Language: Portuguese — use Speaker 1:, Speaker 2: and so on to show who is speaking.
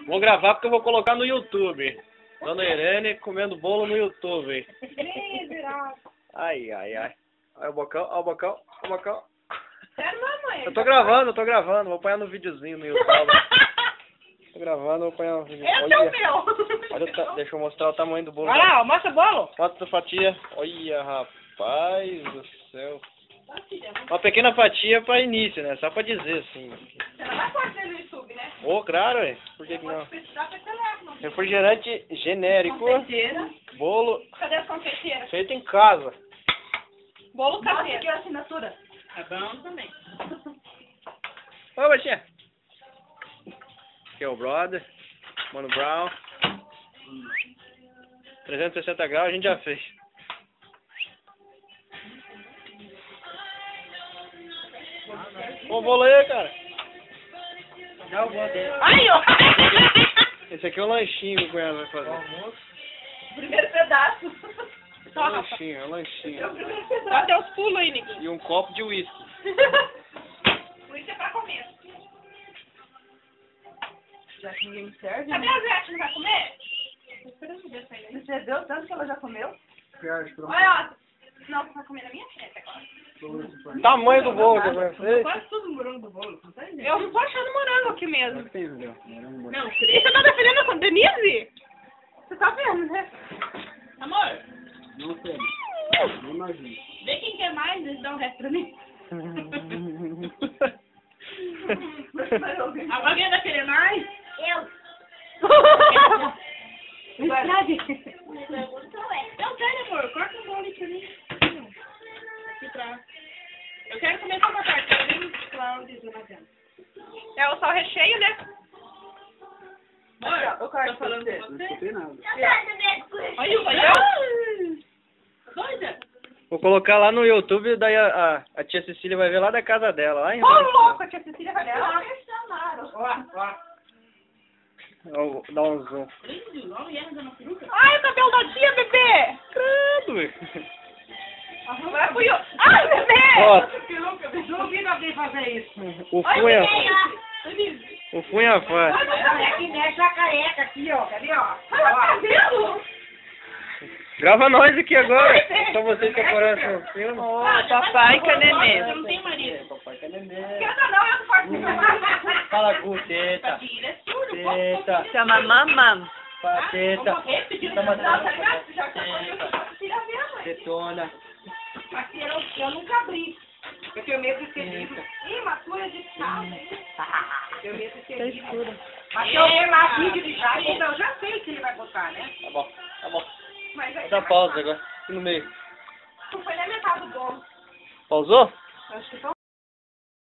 Speaker 1: Vou gravar porque eu vou colocar no YouTube. Dona Irene comendo bolo no YouTube. Ai, ai, ai. Olha o bocão, olha o bocão, olha o bocão.
Speaker 2: Sério, mamãe?
Speaker 1: Eu tô gravando. Vou apanhar no videozinho no YouTube. Tô gravando, vou apanhar no videozinho.
Speaker 2: Esse é o meu.
Speaker 1: Olha, deixa eu mostrar o tamanho do bolo.
Speaker 2: Olha lá, mostra o bolo.
Speaker 1: Foto da fatia. Olha, rapaz do céu. Uma pequena fatia para início, né? Só para dizer assim.
Speaker 2: Você não vai pôr no YouTube, né?
Speaker 1: Oh, claro, ué. Por que não?
Speaker 2: Precisar pra telefone.
Speaker 1: Refrigerante genérico.
Speaker 2: Confeiteira.
Speaker 1: Bolo
Speaker 2: Cadê as confeiteiras?
Speaker 1: feito em casa.
Speaker 2: Bolo caseiro. Aqui a assinatura. É bom também.
Speaker 1: Ô, baixinha. Aqui é o brother. Mano Brown. 360 graus a gente já fez. Ô, bolo aí, cara. Dá o bolo dele.
Speaker 2: Aí, ó.
Speaker 1: Esse aqui é o lanchinho que o cunhado vai fazer.
Speaker 2: Almoço. Primeiro pedaço.
Speaker 1: É um lanchinho, é um lanchinho.
Speaker 2: Dá até os pulos aí, Nico.
Speaker 1: E um copo de uísque.
Speaker 2: Isso é pra comer. Já que ninguém me serve. Cadê a Zete? Não vai comer? Tô esperando ver sair. Você deu tanto que ela já comeu? Olha, ó. Não, você vai comer na minha frente agora.
Speaker 1: Tamanho do bolo que eu fez.
Speaker 2: Quase tudo morango do bolo. Eu não tô achando morango aqui mesmo.
Speaker 1: Não,
Speaker 2: Não, você tá defendendo a Denise? Você tá vendo, né? Amor.
Speaker 1: não sei. Não imagino.
Speaker 2: Vê quem quer mais e dá o resto pra mim. Alguém vai querer mais? Eu. Verdade? Não quero, amor. Corta o bolo aí pra mim. Aqui pra... Eu quero comer só uma parte. Eu nem Cláudia na janta. É só o recheio, né? Amor, eu tô falando com você.
Speaker 1: Não escutei nada.
Speaker 2: Olha o aí. Doida?
Speaker 1: Vou colocar lá no YouTube, daí a tia Cecília vai ver lá da casa dela. Lá em
Speaker 2: Ô, louco, a tia Cecília vai ver. Ó.
Speaker 1: Vou dar um zoom.
Speaker 2: Ai, o cabelo da tia, bebê.
Speaker 1: Credo.
Speaker 2: Agora fui eu. Ai, bebê.
Speaker 1: Ó,
Speaker 2: Não vi alguém fazer isso.
Speaker 1: o Funha faz.
Speaker 2: É que mexe a careca aqui, ó. Cadê, ó? Cabelo.
Speaker 1: Grava nós aqui agora. Só vocês que aparecem no filme.
Speaker 2: Papai que é neném. Eu não tenho marido.
Speaker 1: Papai que é neném.
Speaker 2: Não, eu não posso fazer.
Speaker 1: Fala com teta. Teta.
Speaker 2: Chama mamãe.
Speaker 1: Teta. Tetona.
Speaker 2: Aqui eu nunca abri. Eu tenho medo de ser livro. Ih, matura de chá. Eu tenho medo de ser livro. Mas eu ver lá vídeo de chá, então eu já sei o que ele vai botar, né?
Speaker 1: Tá bom, tá bom.
Speaker 2: Mas
Speaker 1: Vou dar pausa agora. Aqui no meio.
Speaker 2: não foi nem metade do bolo.
Speaker 1: Pausou?
Speaker 2: Acho que